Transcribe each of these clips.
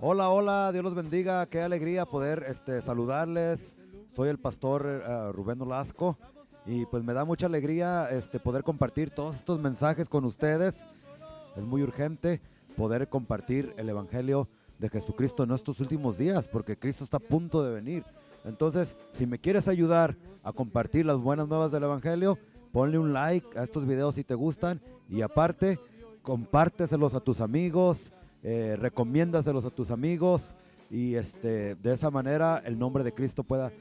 Hola, hola, Dios los bendiga, qué alegría poder saludarles. Soy el pastor Rubén Olasco y pues me da mucha alegría poder compartir todos estos mensajes con ustedes. Es muy urgente poder compartir el evangelio de Jesucristo en estos últimos días porque Cristo está a punto de venir. Entonces, si me quieres ayudar a compartir las buenas nuevas del evangelio, ponle un like a estos videos si te gustan y aparte, compárteselos a tus amigos, recomiéndaselos a tus amigos y de esa manera el nombre de Cristo pueda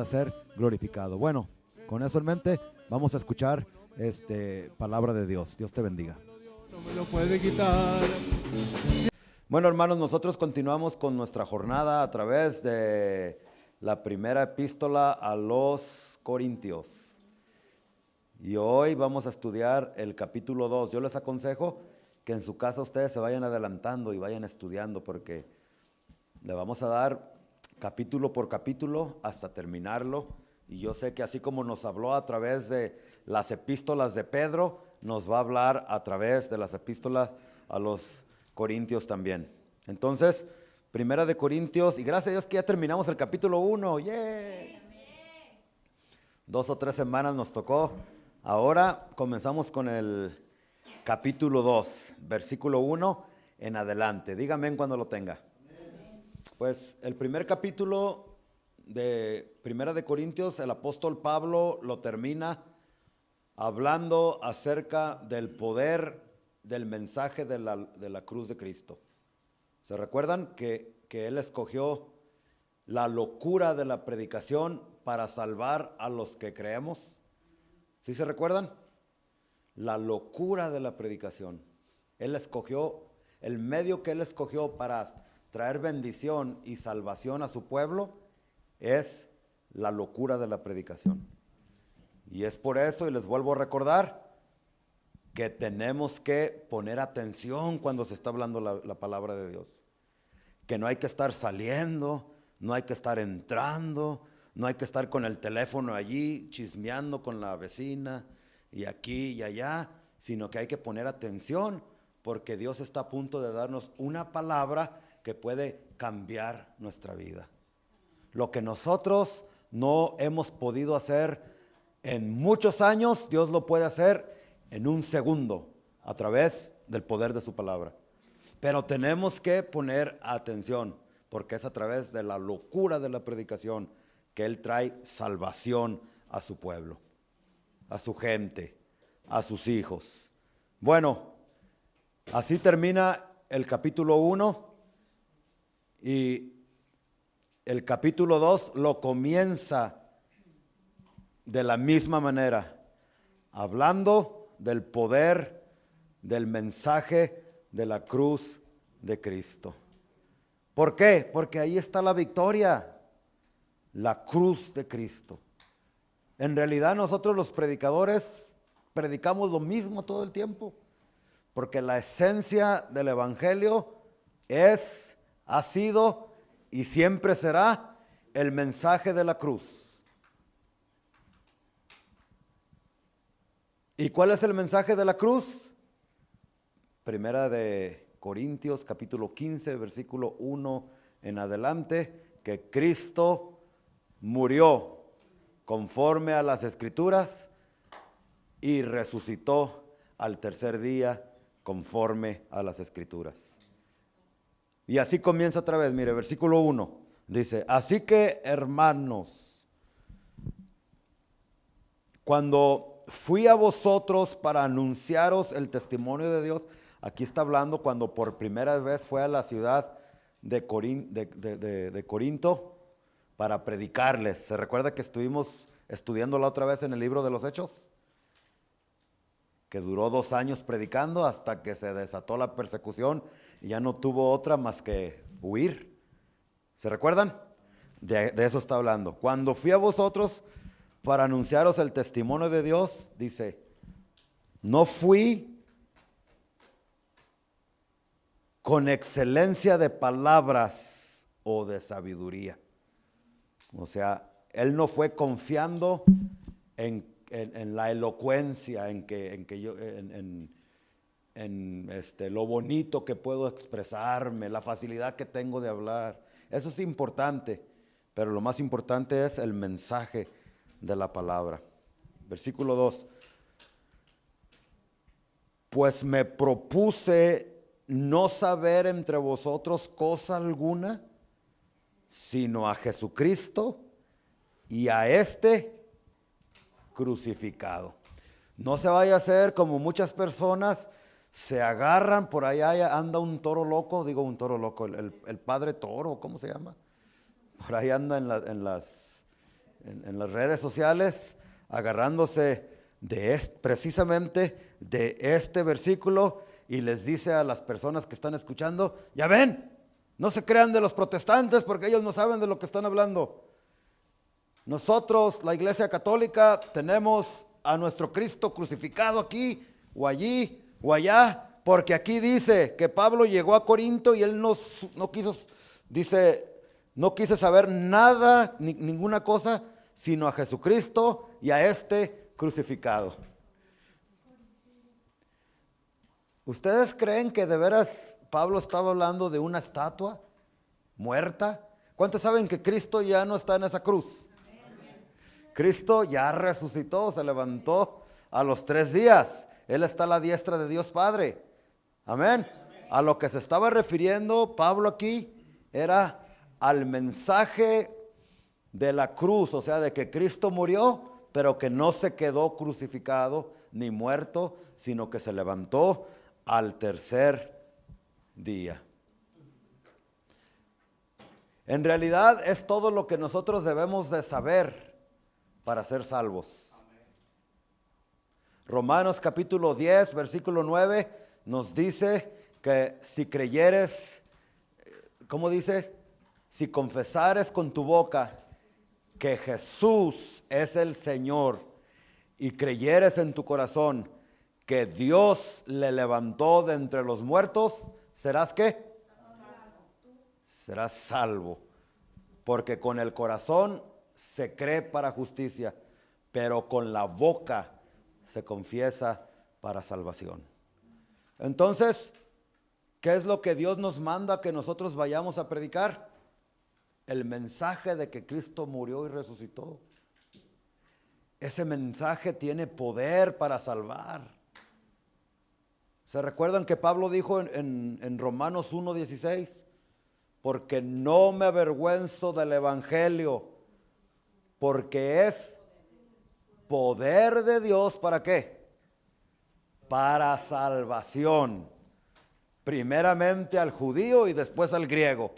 ser glorificado. Bueno, con eso en mente, vamos a escuchar palabra de Dios. Dios te bendiga. No me lo puede quitar. Bueno, hermanos, nosotros continuamos con nuestra jornada a través de la primera epístola a los Corintios. Y hoy vamos a estudiar el capítulo 2. Yo les aconsejo que en su casa ustedes se vayan adelantando y vayan estudiando porque le vamos a dar capítulo por capítulo hasta terminarlo. Y yo sé que así como nos habló a través de las epístolas de Pedro, nos va a hablar a través de las epístolas a los Corintios también. Entonces, primera de Corintios, y gracias a Dios que ya terminamos el capítulo 1. ¡Yeah! 2 o 3 semanas nos tocó. Ahora comenzamos con el capítulo 2, versículo 1 en adelante. Dígame cuando lo tenga. Pues el primer capítulo de Primera de Corintios, el apóstol Pablo lo termina hablando acerca del poder del mensaje de la cruz de Cristo. ¿Se recuerdan que él escogió la locura de la predicación para salvar a los que creemos? ¿Sí se recuerdan? La locura de la predicación. Él escogió, el medio que él escogió para traer bendición y salvación a su pueblo es la locura de la predicación. Y es por eso, y les vuelvo a recordar, que tenemos que poner atención cuando se está hablando la palabra de Dios. Que no hay que estar saliendo, no hay que estar entrando, no hay que estar con el teléfono allí chismeando con la vecina y aquí y allá, sino que hay que poner atención porque Dios está a punto de darnos una palabra que puede cambiar nuestra vida. Lo que nosotros no hemos podido hacer en muchos años, Dios lo puede hacer en un segundo a través del poder de su palabra. Pero tenemos que poner atención porque es a través de la locura de la predicación que Él trae salvación a su pueblo, a su gente, a sus hijos. Bueno, así termina el capítulo 1 y el capítulo 2 lo comienza de la misma manera, hablando del poder del mensaje de la cruz de Cristo. ¿Por qué? Porque ahí está la victoria, la cruz de Cristo. En realidad nosotros los predicadores predicamos lo mismo todo el tiempo, porque la esencia del evangelio ha sido y siempre será el mensaje de la cruz. ¿Y cuál es el mensaje de la cruz? Primera de Corintios, capítulo 15, versículo 1 en adelante, que Cristo murió conforme a las Escrituras y resucitó al tercer día conforme a las Escrituras. Y así comienza otra vez, mire, versículo 1, dice, así que hermanos, cuando fui a vosotros para anunciaros el testimonio de Dios, aquí está hablando cuando por primera vez fue a la ciudad de Corinto para predicarles. ¿Se recuerda que estuvimos estudiando la otra vez en el libro de los Hechos? Que duró 2 años predicando hasta que se desató la persecución y ya no tuvo otra más que huir. ¿Se recuerdan? De eso está hablando. Cuando fui a vosotros para anunciaros el testimonio de Dios, dice, no fui con excelencia de palabras o de sabiduría. O sea, él no fue confiando en la elocuencia, en lo bonito que puedo expresarme, la facilidad que tengo de hablar. Eso es importante, pero lo más importante es el mensaje de la palabra. Versículo 2. Pues me propuse no saber entre vosotros cosa alguna, sino a Jesucristo y a crucificado. No se vaya a hacer como muchas personas se agarran, por allá anda un toro loco, el padre toro, ¿cómo se llama? Por ahí anda en las redes sociales, agarrándose precisamente de este versículo, y les dice a las personas que están escuchando: ya ven, no se crean de los protestantes porque ellos no saben de lo que están hablando. Nosotros, la Iglesia Católica, tenemos a nuestro Cristo crucificado aquí o allí o allá, porque aquí dice que Pablo llegó a Corinto y él no quiso, dice, no quise saber nada, ninguna cosa, sino a Jesucristo y a crucificado. ¿Ustedes creen que de veras Pablo estaba hablando de una estatua muerta? ¿Cuántos saben que Cristo ya no está en esa cruz? Cristo ya resucitó, se levantó a los 3 días. Él está a la diestra de Dios Padre. Amén. A lo que se estaba refiriendo Pablo aquí era al mensaje de la cruz, o sea, de que Cristo murió, pero que no se quedó crucificado ni muerto, sino que se levantó al 3er día. En realidad es todo lo que nosotros debemos de saber para ser salvos. Romanos capítulo 10, versículo 9 nos dice que si creyeres, ¿cómo dice? Si confesares con tu boca que Jesús es el Señor y creyeres en tu corazón que Dios le levantó de entre los muertos, ¿serás qué? Serás salvo. Porque con el corazón se cree para justicia, pero con la boca se confiesa para salvación. Entonces, ¿qué es lo que Dios nos manda que nosotros vayamos a predicar? El mensaje de que Cristo murió y resucitó. Ese mensaje tiene poder para salvar. ¿Se recuerdan que Pablo dijo en Romanos 1:16? Porque no me avergüenzo del evangelio, porque es poder de Dios, ¿para qué? Para salvación. Primeramente al judío y después al griego.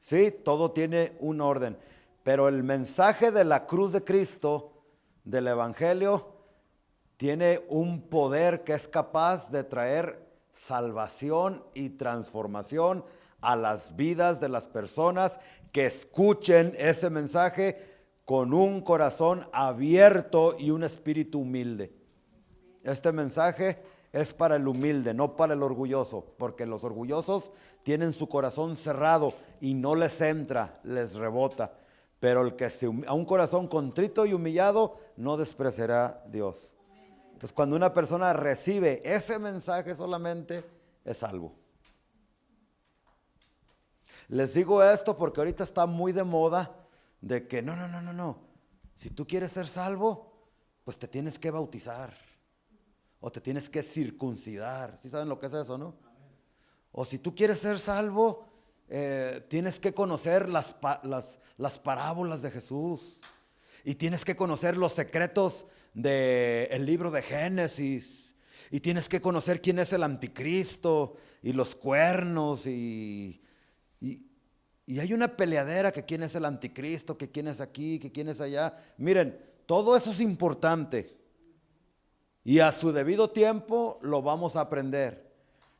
Sí, todo tiene un orden. Pero el mensaje de la cruz de Cristo, del evangelio, tiene un poder que es capaz de traer salvación y transformación a las vidas de las personas que escuchen ese mensaje con un corazón abierto y un espíritu humilde. Este mensaje es para el humilde, no para el orgulloso, porque los orgullosos tienen su corazón cerrado y no les entra, les rebota. Pero el que a un corazón contrito y humillado no despreciará a Dios. Entonces, cuando una persona recibe ese mensaje solamente, es salvo. Les digo esto porque ahorita está muy de moda de que no. Si tú quieres ser salvo, pues te tienes que bautizar. O te tienes que circuncidar. ¿Sí saben lo que es eso, no? O si tú quieres ser salvo, tienes que conocer las parábolas de Jesús. Y tienes que conocer los secretos del libro de Génesis. Y tienes que conocer quién es el anticristo y los cuernos y hay una peleadera que quién es el anticristo, que quién es aquí, que quién es allá. Miren, todo eso es importante. Y a su debido tiempo lo vamos a aprender.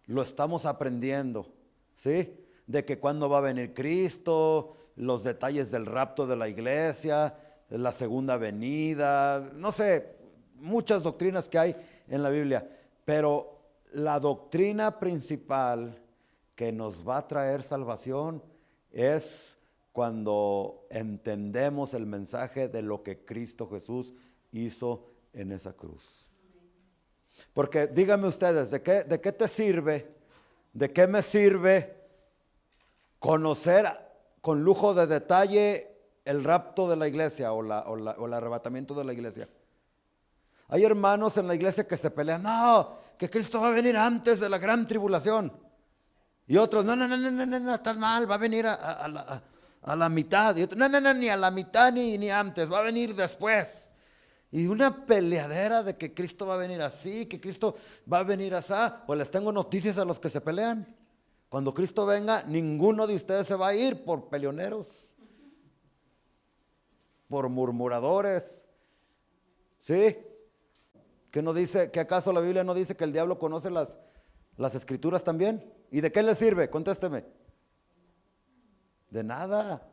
Lo estamos aprendiendo, ¿sí? De que cuándo va a venir Cristo, los detalles del rapto de la iglesia, la segunda venida, no sé, muchas doctrinas que hay en la Biblia. Pero la doctrina principal que nos va a traer salvación es cuando entendemos el mensaje de lo que Cristo Jesús hizo en esa cruz. Porque díganme ustedes, ¿de qué te sirve? ¿De qué me sirve conocer con lujo de detalle el rapto de la iglesia o el arrebatamiento de la iglesia? Hay hermanos en la iglesia que se pelean, no, que Cristo va a venir antes de la gran tribulación. Y otros, no, estás mal, va a venir a la mitad. Y otros, no, ni a la mitad ni antes, va a venir después. Y una peleadera de que Cristo va a venir así, que Cristo va a venir así. Pues les tengo noticias a los que se pelean. Cuando Cristo venga, ninguno de ustedes se va a ir por peleoneros, por murmuradores. ¿Sí? ¿Que no dice, que acaso la Biblia no dice que el diablo conoce las escrituras también? ¿Y de qué le sirve? Contésteme. De nada.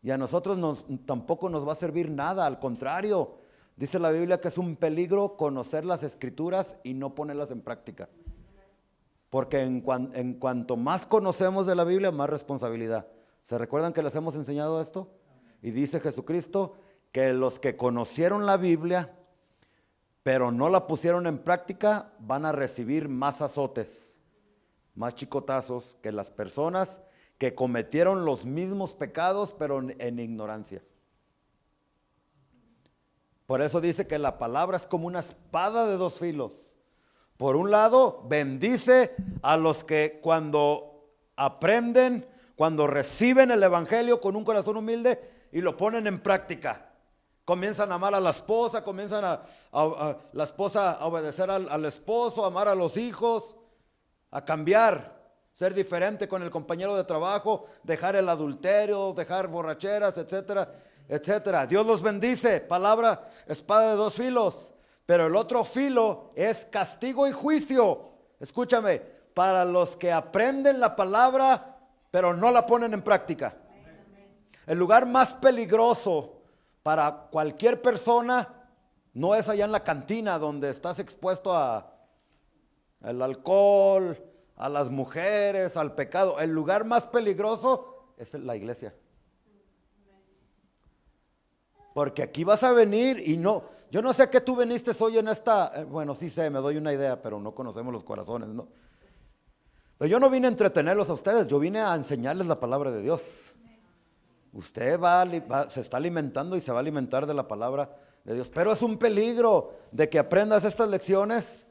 Y a nosotros tampoco nos va a servir nada, al contrario. Dice la Biblia que es un peligro conocer las escrituras y no ponerlas en práctica. Porque en cuanto más conocemos de la Biblia, más responsabilidad. ¿Se recuerdan que les hemos enseñado esto? Y dice Jesucristo que los que conocieron la Biblia, pero no la pusieron en práctica, van a recibir más azotes, más chicotazos que las personas que cometieron los mismos pecados, pero en ignorancia. Por eso dice que la palabra es como una espada de dos filos. Por un lado, bendice a los que cuando aprenden, cuando reciben el evangelio con un corazón humilde y lo ponen en práctica. Comienzan a amar a la esposa, comienzan la esposa a obedecer al esposo, a amar a los hijos, a cambiar, ser diferente con el compañero de trabajo, dejar el adulterio, dejar borracheras, etcétera, etcétera. Dios los bendice, palabra, espada de dos filos. Pero el otro filo es castigo y juicio. Escúchame, para los que aprenden la palabra, pero no la ponen en práctica. El lugar más peligroso para cualquier persona no es allá en la cantina donde estás expuesto al alcohol, a las mujeres, al pecado. El lugar más peligroso es la iglesia. Porque aquí vas a venir y no, yo no sé qué tú viniste hoy en esta, bueno, sí sé, me doy una idea, pero no conocemos los corazones, ¿no? Pero yo no vine a entretenerlos a ustedes, yo vine a enseñarles la palabra de Dios. Usted se está alimentando y se va a alimentar de la palabra de Dios. Pero es un peligro de que aprendas estas lecciones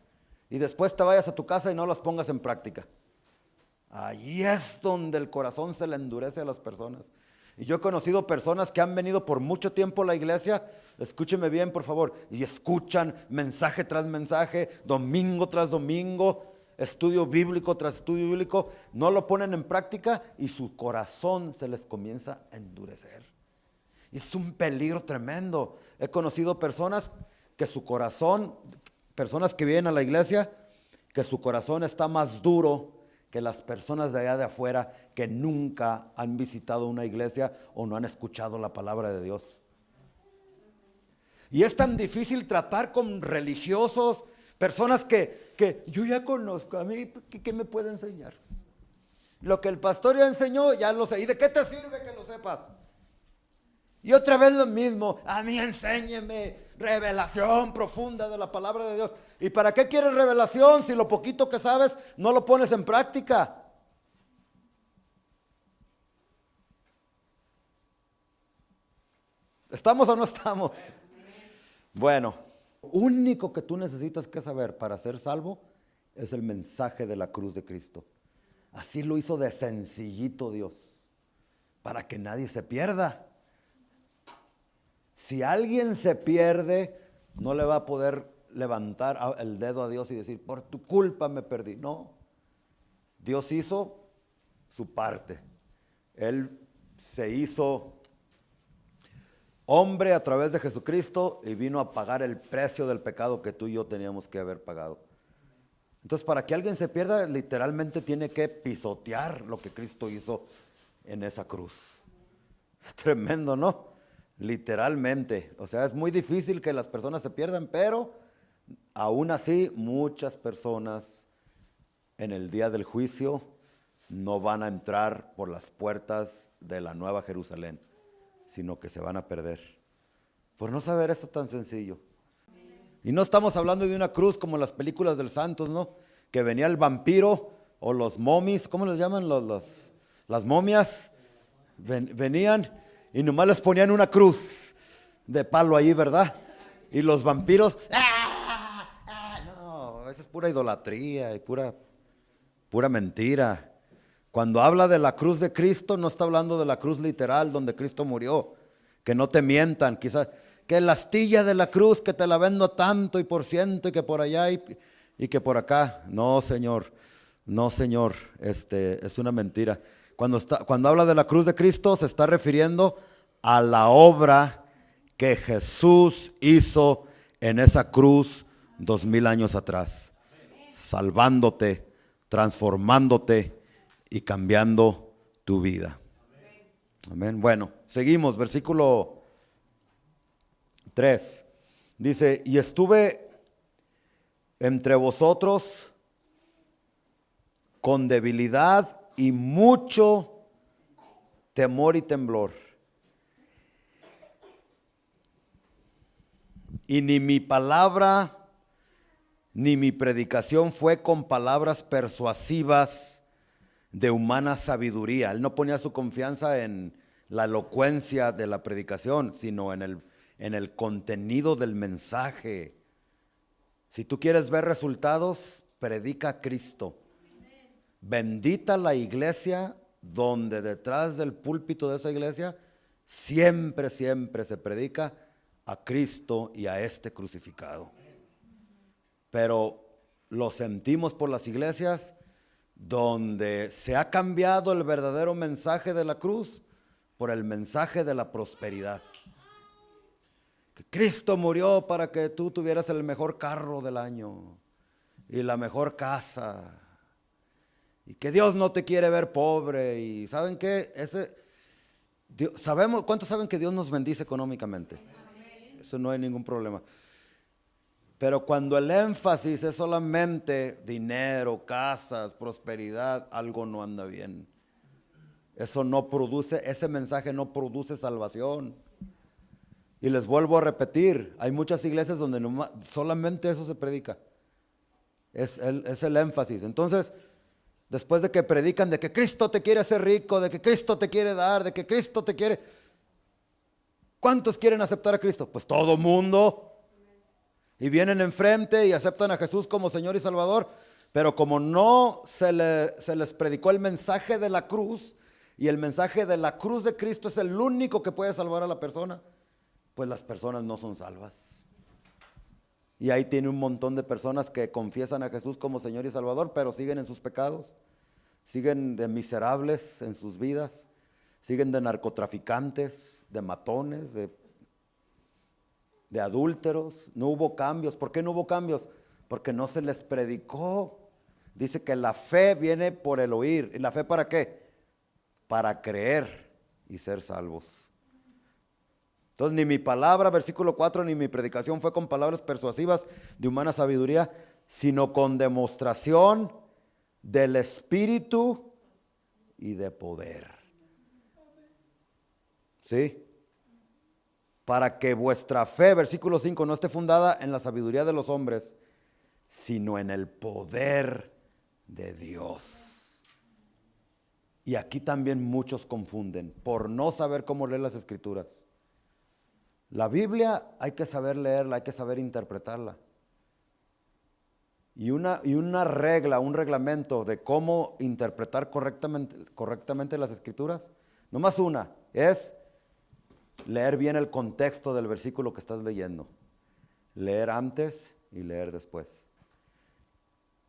y después te vayas a tu casa y no las pongas en práctica. Ahí es donde el corazón se le endurece a las personas. Y yo he conocido personas que han venido por mucho tiempo a la iglesia, escúcheme bien por favor, y escuchan mensaje tras mensaje, domingo tras domingo, estudio bíblico tras estudio bíblico, no lo ponen en práctica y su corazón se les comienza a endurecer. Y es un peligro tremendo. He conocido personas que su corazón, personas que vienen a la iglesia, que su corazón está más duro que las personas de allá de afuera que nunca han visitado una iglesia o no han escuchado la palabra de Dios. Y es tan difícil tratar con religiosos, personas que yo ya conozco, a mí, ¿qué me puede enseñar? Lo que el pastor ya enseñó, ya lo sé. ¿Y de qué te sirve que lo sepas? Y otra vez lo mismo, a mí enséñeme revelación profunda de la palabra de Dios. ¿Y para qué quieres revelación si lo poquito que sabes no lo pones en práctica? ¿Estamos o no estamos? Bueno, único que tú necesitas que saber para ser salvo es el mensaje de la cruz de Cristo. Así lo hizo de sencillito Dios, para que nadie se pierda. Si alguien se pierde, no le va a poder levantar el dedo a Dios y decir, por tu culpa me perdí. No, Dios hizo su parte. Él se hizo hombre a través de Jesucristo y vino a pagar el precio del pecado que tú y yo teníamos que haber pagado. Entonces, para que alguien se pierda, literalmente tiene que pisotear lo que Cristo hizo en esa cruz. Tremendo, ¿no? Literalmente. O sea, es muy difícil que las personas se pierdan, pero aún así muchas personas en el día del juicio no van a entrar por las puertas de la Nueva Jerusalén, sino que se van a perder por no saber esto tan sencillo. Y no estamos hablando de una cruz como en las películas del Santos, ¿no? Que venía el vampiro o los momis, ¿cómo les llaman? Las momias. Venían y nomás les ponían una cruz de palo ahí, ¿verdad? Y los vampiros, no, esa es pura idolatría y pura mentira. Cuando habla de la cruz de Cristo, no está hablando de la cruz literal donde Cristo murió. Que no te mientan, quizás, que la astilla de la cruz que te la vendo tanto y por ciento y que por allá y que por acá. No, Señor, no, Señor, es una mentira. Cuando habla de la cruz de Cristo, se está refiriendo a la obra que Jesús hizo en esa cruz 2000 años atrás, salvándote, transformándote y cambiando tu vida. Amén. Bueno, seguimos, versículo 3. Dice, y estuve entre vosotros con debilidad y mucho temor y temblor. Y ni mi palabra ni mi predicación fue con palabras persuasivas de humana sabiduría. Él no ponía su confianza en la elocuencia de la predicación, sino en el contenido del mensaje. Si tú quieres ver resultados, predica a Cristo. Bendita la iglesia donde detrás del púlpito de esa iglesia siempre se predica a Cristo y a este crucificado. Pero lo sentimos por las iglesias donde se ha cambiado el verdadero mensaje de la cruz por el mensaje de la prosperidad. Que Cristo murió para que tú tuvieras el mejor carro del año y la mejor casa. Y que Dios no te quiere ver pobre. Y ¿saben qué? ¿Cuántos saben que Dios nos bendice económicamente? Eso no hay ningún problema. Pero cuando el énfasis es solamente dinero, casas, prosperidad, algo no anda bien. Ese mensaje no produce salvación. Y les vuelvo a repetir, hay muchas iglesias donde solamente eso se predica. Es el énfasis. Entonces, después de que predican de que Cristo te quiere hacer rico, de que Cristo te quiere dar, de que Cristo te quiere... ¿Cuántos quieren aceptar a Cristo? Pues todo mundo. Y vienen enfrente y aceptan a Jesús como Señor y Salvador, pero como no se les predicó el mensaje de la cruz, y el mensaje de la cruz de Cristo es el único que puede salvar a la persona, pues las personas no son salvas. Y ahí tiene un montón de personas que confiesan a Jesús como Señor y Salvador, pero siguen en sus pecados, siguen de miserables en sus vidas, siguen de narcotraficantes, de matones, de adúlteros. No hubo cambios. ¿Por qué no hubo cambios? Porque no se les predicó. Dice que la fe viene por el oír. ¿Y la fe para qué? Para creer y ser salvos. Entonces, ni mi palabra, versículo 4, ni mi predicación fue con palabras persuasivas de humana sabiduría, sino con demostración del Espíritu y de poder. ¿Sí? Para que vuestra fe, versículo 5, no esté fundada en la sabiduría de los hombres, sino en el poder de Dios. Y aquí también muchos confunden por no saber cómo leer las Escrituras. La Biblia hay que saber leerla, hay que saber interpretarla. Y una regla, un reglamento de cómo interpretar correctamente las Escrituras, nomás una, es leer bien el contexto del versículo que estás leyendo. Leer antes y leer después.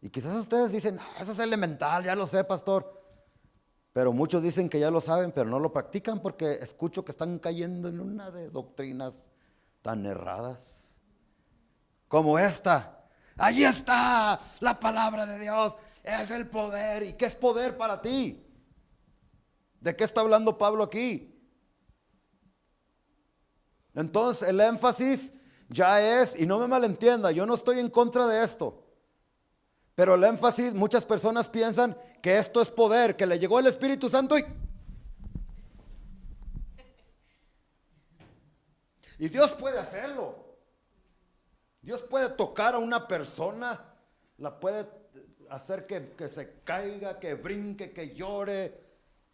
Y quizás ustedes dicen, eso es elemental, ya lo sé, pastor. Pero muchos dicen que ya lo saben, pero no lo practican porque escucho que están cayendo en una de doctrinas tan erradas. Como esta. Ahí está la palabra de Dios. Es el poder. ¿Y qué es poder para ti? ¿De qué está hablando Pablo aquí? Entonces el énfasis ya es, y no me malentienda, yo no estoy en contra de esto, pero el énfasis, muchas personas piensan que esto es poder, que le llegó el Espíritu Santo y Dios puede hacerlo. Dios puede tocar a una persona, la puede hacer que se caiga, que brinque, que llore,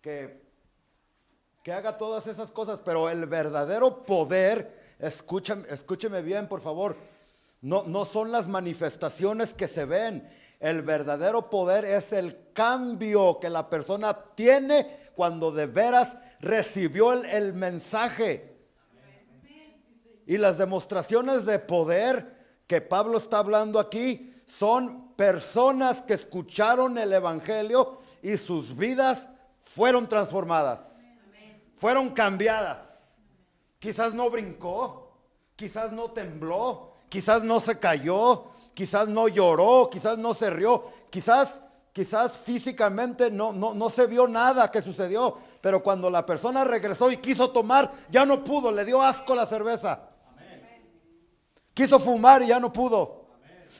que haga todas esas cosas, pero el verdadero poder, escúcheme bien por favor, no son las manifestaciones que se ven. El verdadero poder es el cambio que la persona tiene cuando de veras recibió el mensaje. Y las demostraciones de poder que Pablo está hablando aquí son personas que escucharon el evangelio y sus vidas fueron transformadas, fueron cambiadas. Quizás no brincó, quizás no tembló, quizás no se cayó, quizás no lloró, quizás no se rió, quizás físicamente no se vio nada que sucedió, pero cuando la persona regresó y quiso tomar, ya no pudo, le dio asco la cerveza. Quiso fumar y ya no pudo.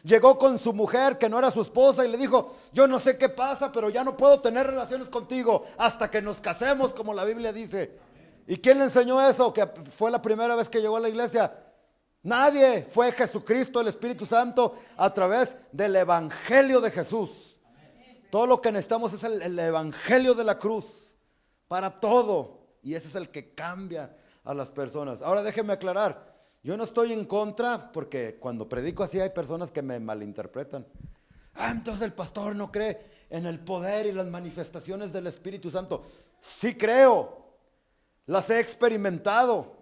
Llegó con su mujer que no era su esposa y le dijo, yo no sé qué pasa, pero ya no puedo tener relaciones contigo hasta que nos casemos, como la Biblia dice. ¿Y quién le enseñó eso? Que fue la primera vez que llegó a la iglesia. Nadie, fue Jesucristo, el Espíritu Santo, a través del evangelio de Jesús. Todo lo que necesitamos es el evangelio de la cruz para todo, y ese es el que cambia a las personas. Ahora déjenme aclarar, yo no estoy en contra, porque cuando predico así hay personas que me malinterpretan. Entonces el pastor no cree en el poder y las manifestaciones del Espíritu Santo. Sí creo, las he experimentado.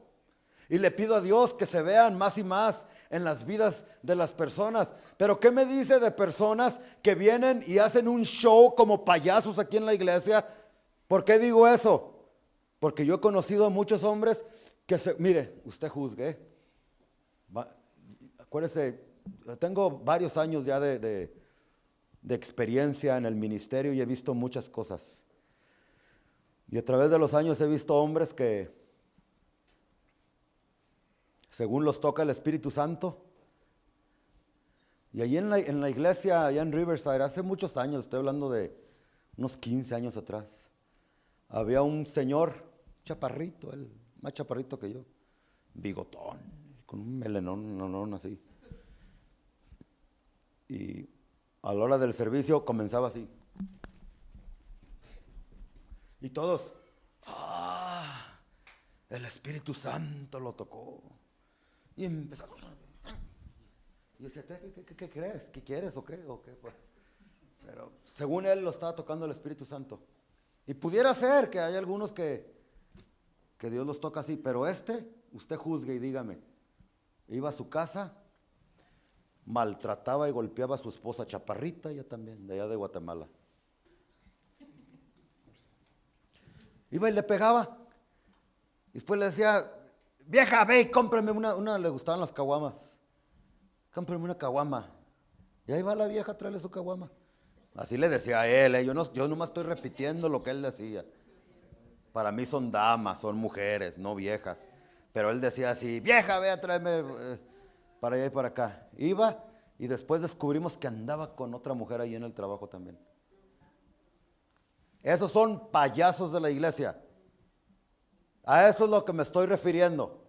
Y le pido a Dios que se vean más y más en las vidas de las personas. Pero ¿qué me dice de personas que vienen y hacen un show como payasos aquí en la iglesia? ¿Por qué digo eso? Porque yo he conocido a muchos hombres que mire, usted juzgue. Acuérdese, tengo varios años ya de experiencia en el ministerio y he visto muchas cosas. Y a través de los años he visto hombres que, según los toca el Espíritu Santo, y allí en la iglesia, allá en Riverside, hace muchos años, estoy hablando de unos 15 años atrás, había un señor chaparrito, él más chaparrito que yo, bigotón, con un melenón así. Y a la hora del servicio comenzaba así. Y todos, el Espíritu Santo lo tocó. Y empezó. Y yo decía, ¿qué crees? ¿Qué quieres o qué? Pues, pero según él lo estaba tocando el Espíritu Santo. Y pudiera ser que hay algunos que Dios los toca así, pero usted juzgue y dígame. Iba a su casa, maltrataba y golpeaba a su esposa chaparrita, ella también, de allá de Guatemala. Iba y le pegaba. Después le decía, vieja, ve y cómprame una, le gustaban las caguamas. Cómprame una caguama. Y ahí va la vieja a traerle su caguama. Así le decía a él, yo nomás estoy repitiendo lo que él decía. Para mí son damas, son mujeres, no viejas. Pero él decía así, vieja, ve a traerme para allá y para acá. Iba y después descubrimos que andaba con otra mujer ahí en el trabajo también. Esos son payasos de la iglesia. A eso es lo que me estoy refiriendo.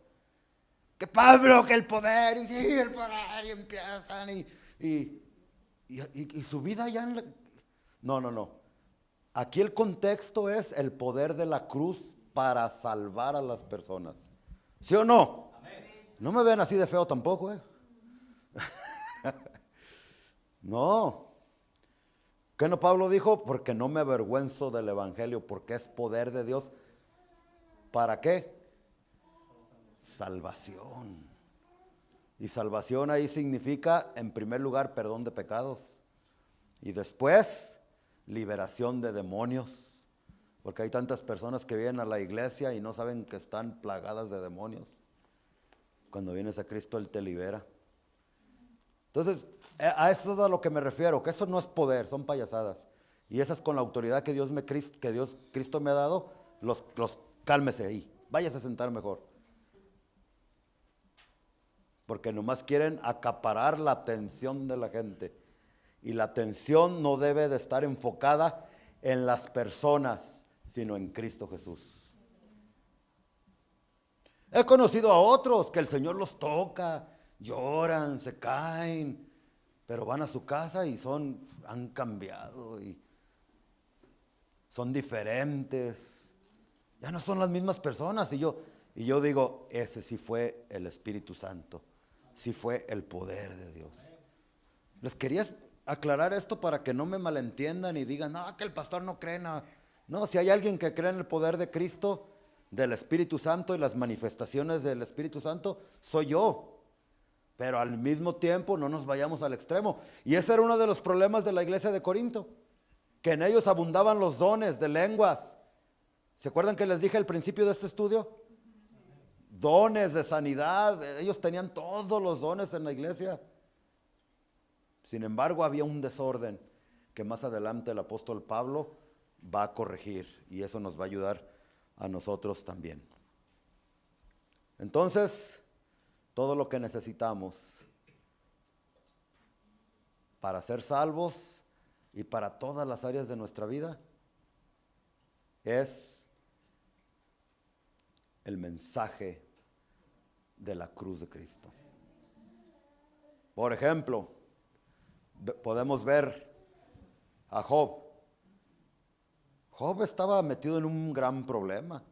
Que Pablo, que el poder, y sí, el poder, y empiezan, y su vida ya en la... No. Aquí el contexto es el poder de la cruz para salvar a las personas. ¿Sí o no? Amén. No me ven así de feo tampoco, No. ¿Qué no Pablo dijo? Porque no me avergüenzo del evangelio, porque es poder de Dios. ¿Para qué? Salvación. Y salvación ahí significa, en primer lugar, perdón de pecados. Y después, liberación de demonios. Porque hay tantas personas que vienen a la iglesia y no saben que están plagadas de demonios. Cuando vienes a Cristo, Él te libera. Entonces, a eso es a lo que me refiero, que eso no es poder, son payasadas. Y esas con la autoridad que Cristo me ha dado, cálmese ahí, váyase a sentar mejor. Porque nomás quieren acaparar la atención de la gente. Y la atención no debe de estar enfocada en las personas, sino en Cristo Jesús. He conocido a otros que el Señor los toca lloran, se caen, pero van a su casa y han cambiado y son diferentes. Ya no son las mismas personas. Y yo digo, ese sí fue el Espíritu Santo, sí fue el poder de Dios. Les quería aclarar esto para que no me malentiendan y digan, no, que el pastor no cree nada. No, si hay alguien que cree en el poder de Cristo, del Espíritu Santo y las manifestaciones del Espíritu Santo, soy yo. Pero al mismo tiempo no nos vayamos al extremo. Y ese era uno de los problemas de la iglesia de Corinto, que en ellos abundaban los dones de lenguas. ¿Se acuerdan que les dije al principio de este estudio? Dones de sanidad, ellos tenían todos los dones en la iglesia. Sin embargo, había un desorden que más adelante el apóstol Pablo va a corregir, y eso nos va a ayudar a nosotros también. Entonces, todo lo que necesitamos para ser salvos y para todas las áreas de nuestra vida es el mensaje de la cruz de Cristo. Por ejemplo, podemos ver a Job. Job estaba metido en un gran problema.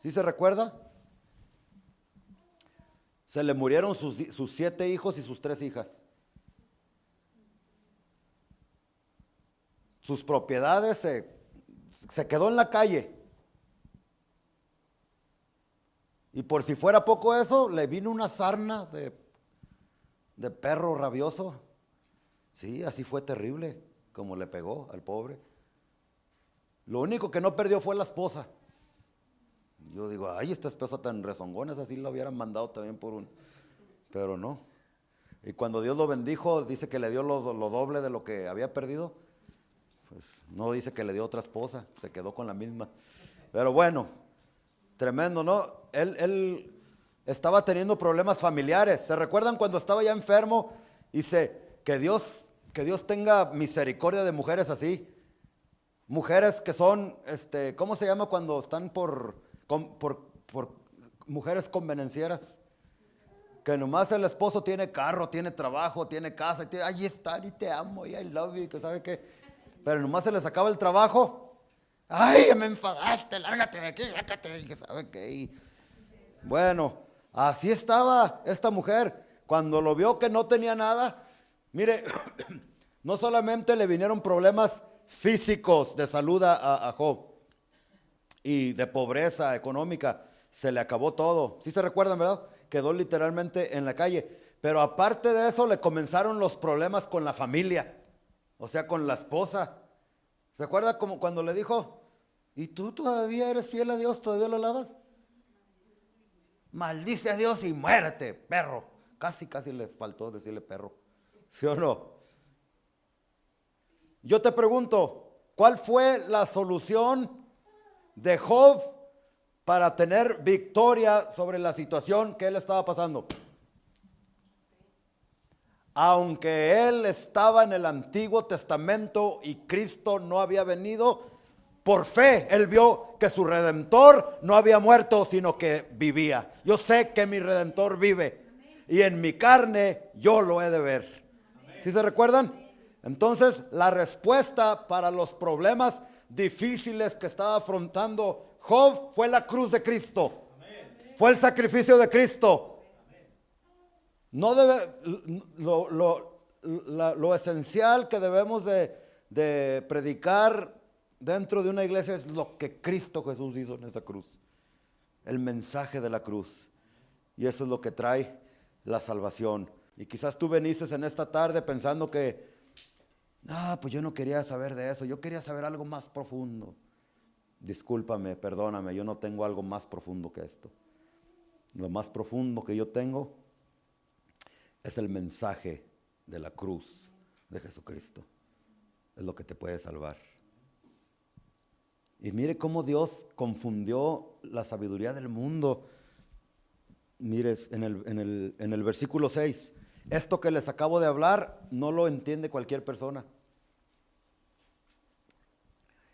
¿Sí se recuerda? Se le murieron sus 7 hijos y sus 3 hijas. Sus propiedades se quedó en la calle. Y por si fuera poco eso, le vino una sarna de perro rabioso. Sí, así fue terrible, como le pegó al pobre. Lo único que no perdió fue la esposa. Yo digo, ay, esta esposa tan rezongona, así lo hubieran mandado también pero no. Y cuando Dios lo bendijo, dice que le dio lo doble de lo que había perdido. Pues no dice que le dio otra esposa, se quedó con la misma. Pero bueno, tremendo, ¿no? Él estaba teniendo problemas familiares. ¿Se recuerdan cuando estaba ya enfermo? Dice, que Dios tenga misericordia de mujeres así. Mujeres que son, ¿cómo se llama cuando están por mujeres convenencieras? Que nomás el esposo tiene carro, tiene trabajo, tiene casa, ahí está, y te amo, y I love you, que sabe qué. Pero nomás se les acaba el trabajo. Ay, ya me enfadaste, lárgate de aquí, sácate, y que sabe qué. Y bueno, así estaba esta mujer. Cuando lo vio que no tenía nada, mire, no solamente le vinieron problemas físicos de salud a Job y de pobreza económica, se le acabó todo. ¿Sí se recuerdan, verdad? Quedó literalmente en la calle. Pero aparte de eso, le comenzaron los problemas con la familia, o sea, con la esposa. ¿Se acuerda como cuando le dijo, ¿y tú todavía eres fiel a Dios? ¿Todavía lo alabas? Maldice a Dios y muérete, perro. Casi le faltó decirle perro. ¿Sí o no? Yo te pregunto, ¿cuál fue la solución de Job para tener victoria sobre la situación que él estaba pasando? Aunque él estaba en el Antiguo Testamento y Cristo no había venido, por fe él vio que su Redentor no había muerto, sino que vivía. Yo sé que mi Redentor vive y en mi carne yo lo he de ver. ¿Sí se recuerdan? Entonces, la respuesta para los problemas difíciles que estaba afrontando Job fue la cruz de Cristo. Fue el sacrificio de Cristo. No debe, lo esencial que debemos de predicar dentro de una iglesia es lo que Cristo Jesús hizo en esa cruz. El mensaje de la cruz. Y eso es lo que trae la salvación. Y quizás tú viniste en esta tarde pensando que, pues yo no quería saber de eso, yo quería saber algo más profundo. Discúlpame, perdóname, yo no tengo algo más profundo que esto. Lo más profundo que yo tengo es el mensaje de la cruz de Jesucristo. Es lo que te puede salvar. Y mire cómo Dios confundió la sabiduría del mundo. Mire, en el versículo 6, esto que les acabo de hablar no lo entiende cualquier persona.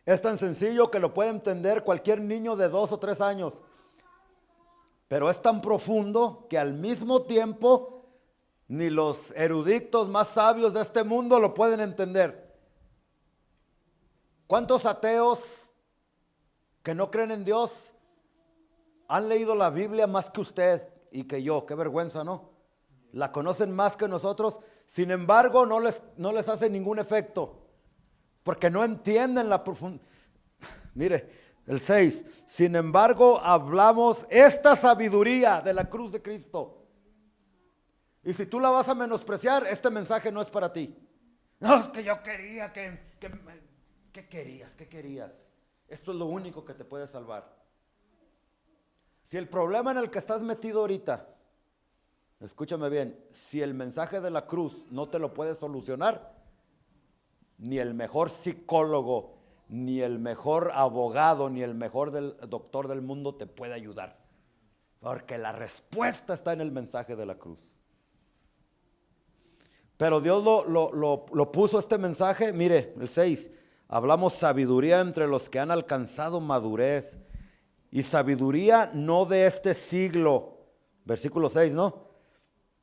Es tan sencillo que lo puede entender cualquier niño de 2 o 3 años. pero es tan profundo que al mismo tiempo ni los eruditos más sabios de este mundo lo pueden entender. ¿Cuántos ateos que no creen en Dios han leído la Biblia más que usted y que yo? Qué vergüenza, ¿no? La conocen más que nosotros, sin embargo no les hace ningún efecto, porque no entienden la profundidad. Mire, el 6, sin embargo hablamos esta sabiduría de la cruz de Cristo. Y si tú la vas a menospreciar, este mensaje no es para ti. No, es que yo quería ¿qué querías? ¿Qué querías? Esto es lo único que te puede salvar. Si el problema en el que estás metido ahorita, escúchame bien, si el mensaje de la cruz no te lo puede solucionar, ni el mejor psicólogo, ni el mejor abogado, ni el mejor doctor del mundo te puede ayudar. Porque la respuesta está en el mensaje de la cruz. Pero Dios lo puso este mensaje, mire, el 6, hablamos sabiduría entre los que han alcanzado madurez. Y sabiduría no de este siglo, versículo 6, ¿no?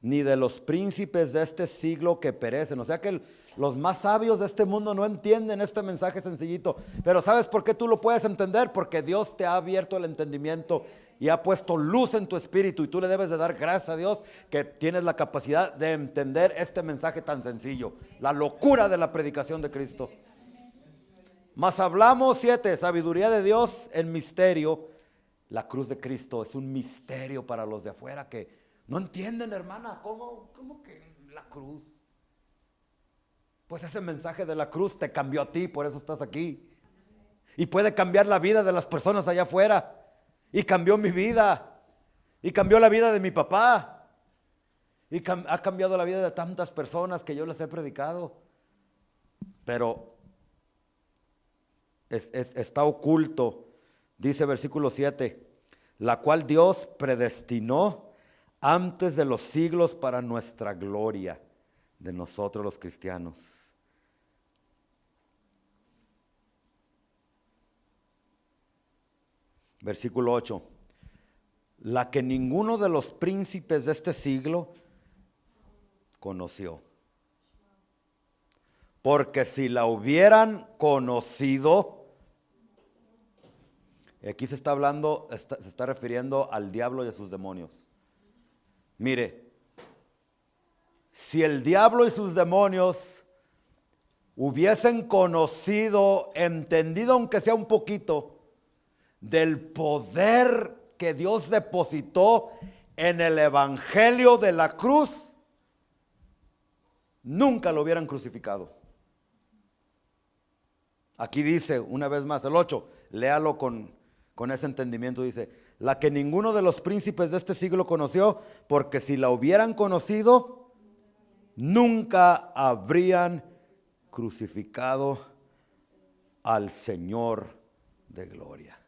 Ni de los príncipes de este siglo que perecen. O sea que los más sabios de este mundo no entienden este mensaje sencillito. Pero ¿sabes por qué tú lo puedes entender? Porque Dios te ha abierto el entendimiento y ha puesto luz en tu espíritu, y tú le debes de dar gracias a Dios que tienes la capacidad de entender este mensaje tan sencillo, la locura de la predicación de Cristo. Mas hablamos 7, sabiduría de Dios en misterio. La cruz de Cristo es un misterio para los de afuera que no entienden, hermana. ¿Cómo que la cruz? Pues ese mensaje de la cruz te cambió a ti, por eso estás aquí. Y puede cambiar la vida de las personas allá afuera. Y cambió mi vida. Y cambió la vida de mi papá. Y ha cambiado la vida de tantas personas que yo les he predicado. Pero está oculto. Dice versículo 7, la cual Dios predestinó antes de los siglos para nuestra gloria de nosotros los cristianos. Versículo 8, la que ninguno de los príncipes de este siglo conoció. Porque si la hubieran conocido, aquí se está hablando, se está refiriendo al diablo y a sus demonios. Mire, si el diablo y sus demonios hubiesen conocido, entendido aunque sea un poquito, del poder que Dios depositó en el evangelio de la cruz, nunca lo hubieran crucificado. Aquí dice una vez más el 8, léalo con ese entendimiento, dice, la que ninguno de los príncipes de este siglo conoció, porque si la hubieran conocido, nunca habrían crucificado al Señor de gloria.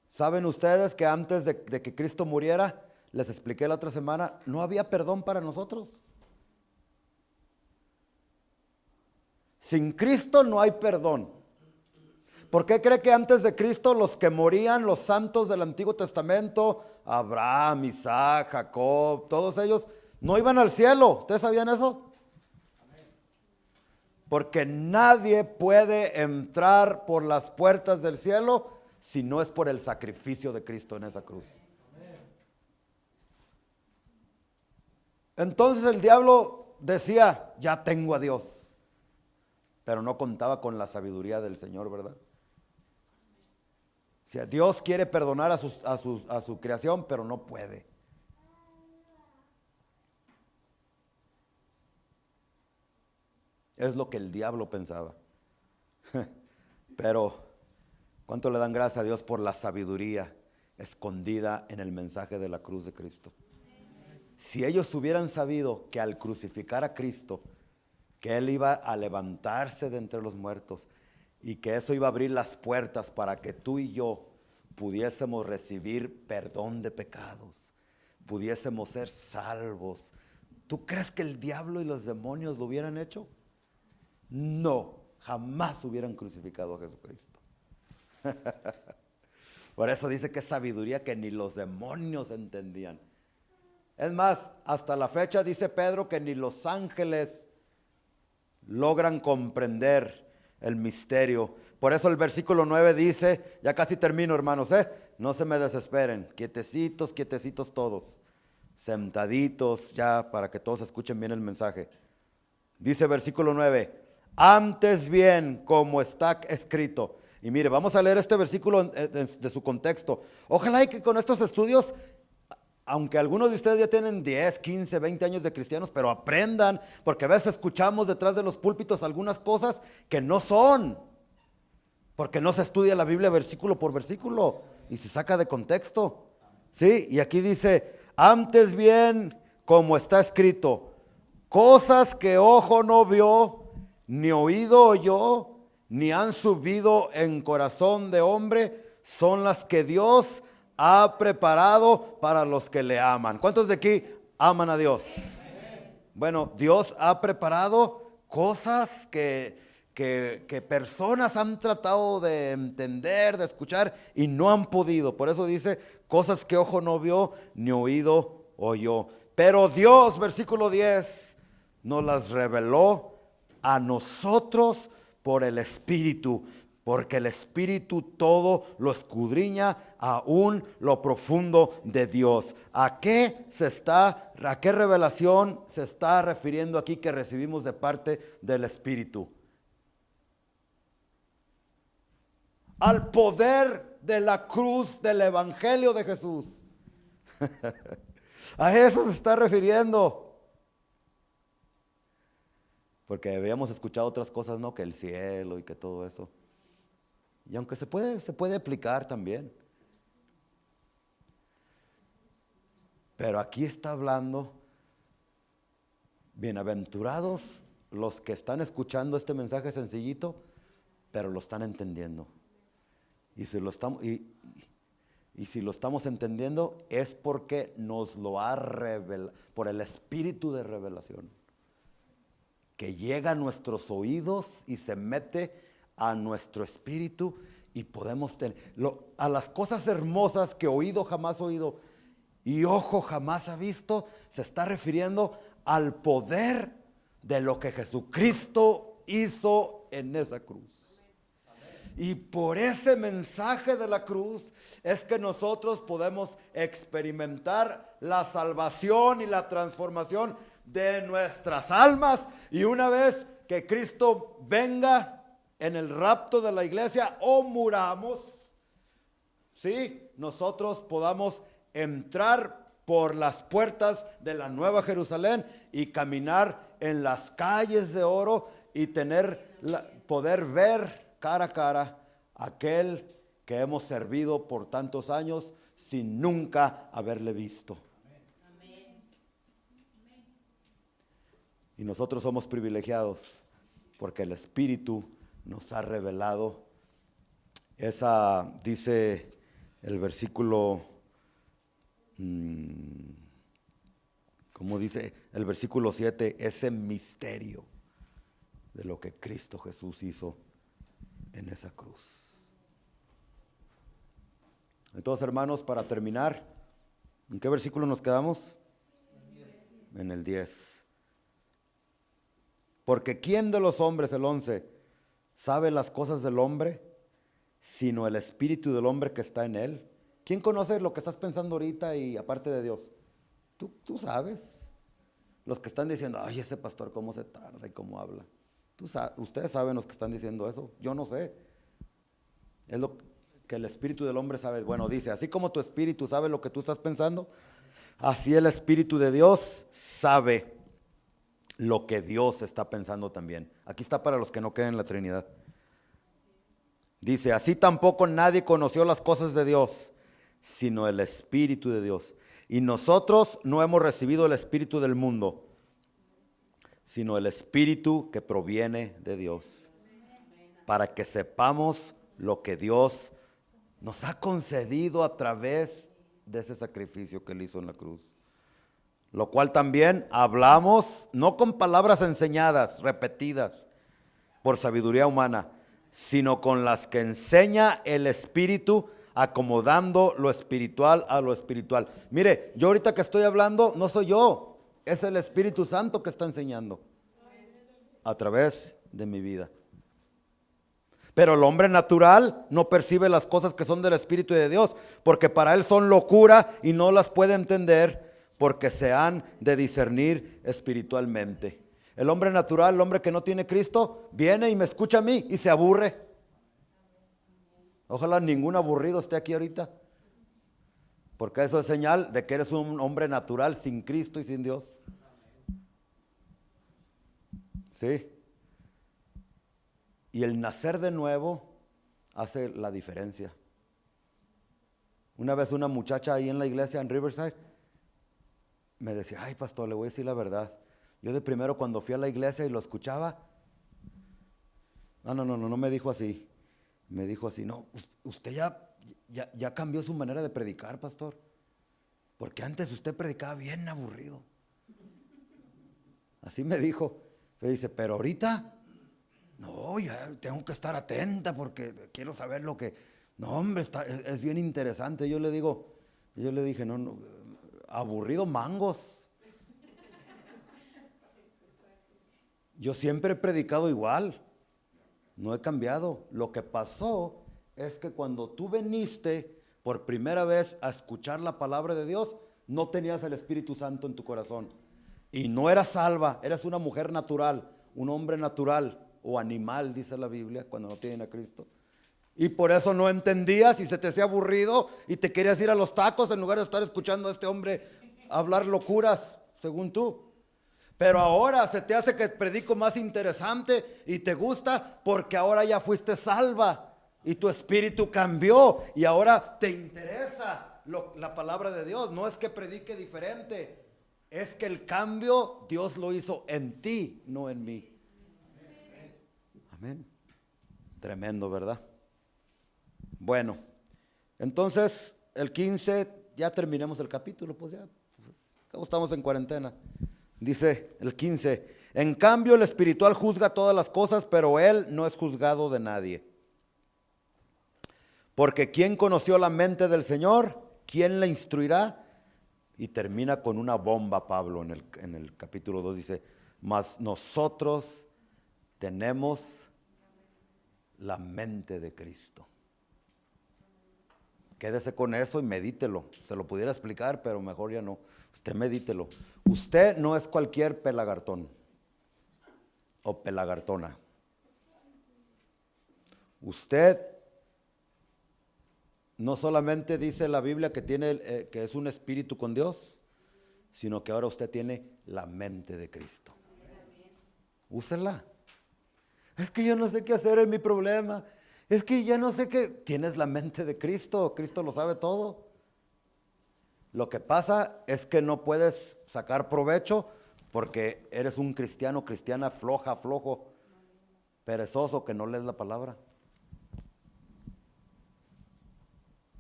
¿Saben ustedes que antes de que Cristo muriera, les expliqué la otra semana, no había perdón para nosotros? Sin Cristo no hay perdón. ¿Por qué cree que antes de Cristo los que morían, los santos del Antiguo Testamento, Abraham, Isaac, Jacob, todos ellos, no iban al cielo? ¿Ustedes sabían eso? Porque nadie puede entrar por las puertas del cielo si no es por el sacrificio de Cristo en esa cruz. Entonces el diablo decía, ya tengo a Dios, pero no contaba con la sabiduría del Señor, ¿verdad? O sea, Dios quiere perdonar a su creación, pero no puede. Es lo que el diablo pensaba. Pero, ¿cuánto le dan gracias a Dios por la sabiduría escondida en el mensaje de la cruz de Cristo? Si ellos hubieran sabido que al crucificar a Cristo, que Él iba a levantarse de entre los muertos y que eso iba a abrir las puertas para que tú y yo pudiésemos recibir perdón de pecados, pudiésemos ser salvos, ¿tú crees que el diablo y los demonios lo hubieran hecho? No, jamás hubieran crucificado a Jesucristo. Por eso dice que es sabiduría que ni los demonios entendían. Es más, hasta la fecha dice Pedro que ni los ángeles logran comprender el misterio. Por eso el versículo 9 dice, ya casi termino hermanos, no se me desesperen, quietecitos, quietecitos todos, sentaditos ya para que todos escuchen bien el mensaje. Dice versículo 9, antes bien como está escrito. Y mire, vamos a leer este versículo de su contexto. Ojalá y que con estos estudios, aunque algunos de ustedes ya tienen 10, 15, 20 años de cristianos, pero aprendan, porque a veces escuchamos detrás de los púlpitos algunas cosas que no son, porque no se estudia la Biblia versículo por versículo y se saca de contexto. Sí, y aquí dice, antes bien como está escrito, cosas que ojo no vio, ni oído oyó, ni han subido en corazón de hombre, son las que Dios ha preparado para los que le aman. ¿Cuántos de aquí aman a Dios? Bueno, Dios ha preparado cosas que personas han tratado de entender, de escuchar y no han podido. Por eso dice, cosas que ojo no vio, ni oído oyó. Pero Dios, versículo 10, nos las reveló a nosotros por el Espíritu, porque el Espíritu todo lo escudriña aún lo profundo de Dios. ¿A qué revelación se está refiriendo aquí que recibimos de parte del Espíritu? Al poder de la cruz del Evangelio de Jesús. A eso se está refiriendo. Porque habíamos escuchado otras cosas, ¿no? Que el cielo y que todo eso. Y aunque se puede aplicar también. Pero aquí está hablando, bienaventurados los que están escuchando este mensaje sencillito, pero lo están entendiendo. Y si lo estamos entendiendo es porque nos lo ha revelado, por el espíritu de revelación, que llega a nuestros oídos y se mete a nuestro espíritu y podemos tener a las cosas hermosas que oído jamás oído y ojo jamás ha visto. Se está refiriendo al poder de lo que Jesucristo hizo en esa cruz. Y por ese mensaje de la cruz es que nosotros podemos experimentar la salvación y la transformación de nuestras almas. Y una vez que Cristo venga en el rapto de la iglesia o muramos, ¿sí? Nosotros podamos entrar por las puertas de la Nueva Jerusalén y caminar en las calles de oro y poder ver cara a cara a aquel que hemos servido por tantos años sin nunca haberle visto. Y nosotros somos privilegiados porque el Espíritu nos ha revelado dice el versículo, como dice el versículo 7, ese misterio de lo que Cristo Jesús hizo en esa cruz. Entonces, hermanos, para terminar, ¿en qué versículo nos quedamos? En el 10. Porque ¿quién de los hombres, el 11, sabe las cosas del hombre, sino el espíritu del hombre que está en él? ¿Quién conoce lo que estás pensando ahorita y aparte de Dios? Tú sabes. Los que están diciendo, ay, ese pastor cómo se tarda y cómo habla. Ustedes saben los que están diciendo eso. Yo no sé. Es lo que el espíritu del hombre sabe. Bueno, dice, así como tu espíritu sabe lo que tú estás pensando, así el espíritu de Dios sabe lo que Dios está pensando también. Aquí está para los que no creen en la Trinidad. Dice, así tampoco nadie conoció las cosas de Dios, sino el Espíritu de Dios. Y nosotros no hemos recibido el espíritu del mundo, sino el Espíritu que proviene de Dios, para que sepamos lo que Dios nos ha concedido a través de ese sacrificio que Él hizo en la cruz. Lo cual también hablamos, no con palabras enseñadas, repetidas por sabiduría humana, sino con las que enseña el Espíritu, acomodando lo espiritual a lo espiritual. Mire, yo ahorita que estoy hablando, no soy yo, es el Espíritu Santo que está enseñando a través de mi vida. Pero el hombre natural no percibe las cosas que son del Espíritu de Dios, porque para él son locura y no las puede entender, porque se han de discernir espiritualmente. El hombre natural, el hombre que no tiene Cristo, viene y me escucha a mí y se aburre. Ojalá ningún aburrido esté aquí ahorita, porque eso es señal de que eres un hombre natural sin Cristo y sin Dios. ¿Sí? Y el nacer de nuevo hace la diferencia. Una vez una muchacha ahí en la iglesia en Riverside me decía, ay pastor, le voy a decir la verdad. Yo de primero cuando fui a la iglesia y lo escuchaba, no me dijo así. Me dijo así, no, usted ya cambió su manera de predicar, pastor. Porque antes usted predicaba bien aburrido. Así me dijo. Me dice, pero ahorita, no, ya tengo que estar atenta porque quiero saber lo que... No, hombre, es bien interesante. Yo le dije, no, aburrido mangos. Yo siempre he predicado igual. No he cambiado. Lo que pasó es que cuando tú viniste por primera vez a escuchar la palabra de Dios, no tenías el Espíritu Santo en tu corazón. Y no eras salva, eras una mujer natural, un hombre natural o animal, dice la Biblia, cuando no tienen a Cristo. Y por eso no entendías y se te hacía aburrido y te querías ir a los tacos en lugar de estar escuchando a este hombre hablar locuras, según tú. Pero ahora se te hace que predico más interesante y te gusta porque ahora ya fuiste salva y tu espíritu cambió y ahora te interesa la palabra de Dios. No es que predique diferente, es que el cambio Dios lo hizo en ti, no en mí. Amén. Tremendo, ¿verdad? Bueno, entonces el 15, ya terminemos el capítulo, pues ya, pues, estamos en cuarentena. Dice el 15, en cambio el espiritual juzga todas las cosas, pero él no es juzgado de nadie. Porque ¿quién conoció la mente del Señor? ¿Quién le instruirá? Y termina con una bomba Pablo en el capítulo 2, dice, mas nosotros tenemos la mente de Cristo. Quédese con eso y medítelo. Se lo pudiera explicar, pero mejor ya no. Usted medítelo. Usted no es cualquier pelagartón o pelagartona. Usted no solamente dice la Biblia que que es un espíritu con Dios, sino que ahora usted tiene la mente de Cristo. Úsela. Es que yo no sé qué hacer, es mi problema. Es que ya no sé qué. Tienes la mente de Cristo, Cristo lo sabe todo. Lo que pasa es que no puedes sacar provecho porque eres un cristiano, cristiana flojo, perezoso, que no lees la palabra.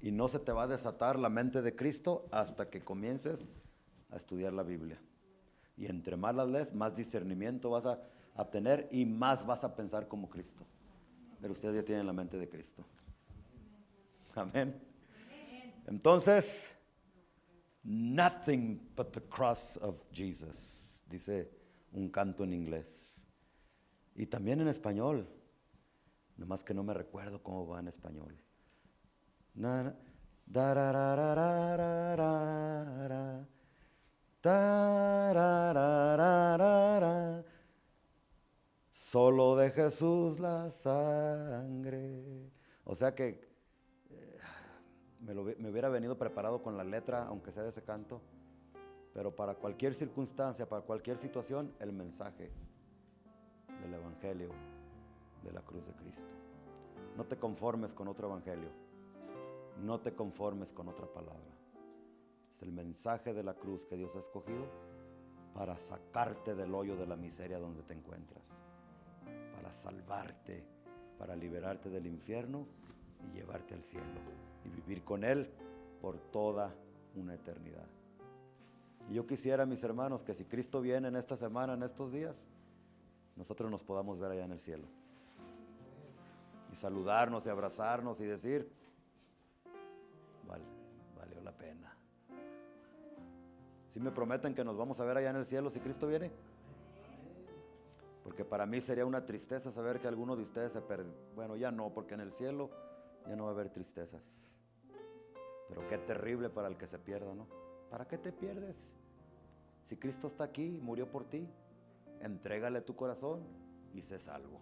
Y no se te va a desatar la mente de Cristo hasta que comiences a estudiar la Biblia. Y entre más las lees, más discernimiento vas a tener y más vas a pensar como Cristo. Pero ustedes ya tienen la mente de Cristo. Amén. Entonces, nothing but the cross of Jesus, dice un canto en inglés. Y también en español. Nomás que no me recuerdo cómo va en español. Solo de Jesús la sangre. O sea que me hubiera venido preparado con la letra, aunque sea de ese canto, pero para cualquier circunstancia, para cualquier situación, el mensaje del evangelio de la cruz de Cristo. No te conformes con otro evangelio, no te conformes con otra palabra. Es el mensaje de la cruz que Dios ha escogido para sacarte del hoyo de la miseria donde te encuentras, para salvarte, para liberarte del infierno y llevarte al cielo y vivir con Él por toda una eternidad. Y yo quisiera, mis hermanos, que si Cristo viene en esta semana, en estos días, nosotros nos podamos ver allá en el cielo y saludarnos y abrazarnos y decir, pena. ¿Sí me prometen que nos vamos a ver allá en el cielo si Cristo viene? Porque para mí sería una tristeza saber que alguno de ustedes se perdió. Bueno, ya no, porque en el cielo ya no va a haber tristezas. Pero qué terrible para el que se pierda, ¿no? ¿Para qué te pierdes? Si Cristo está aquí, murió por ti, entrégale tu corazón y sé salvo.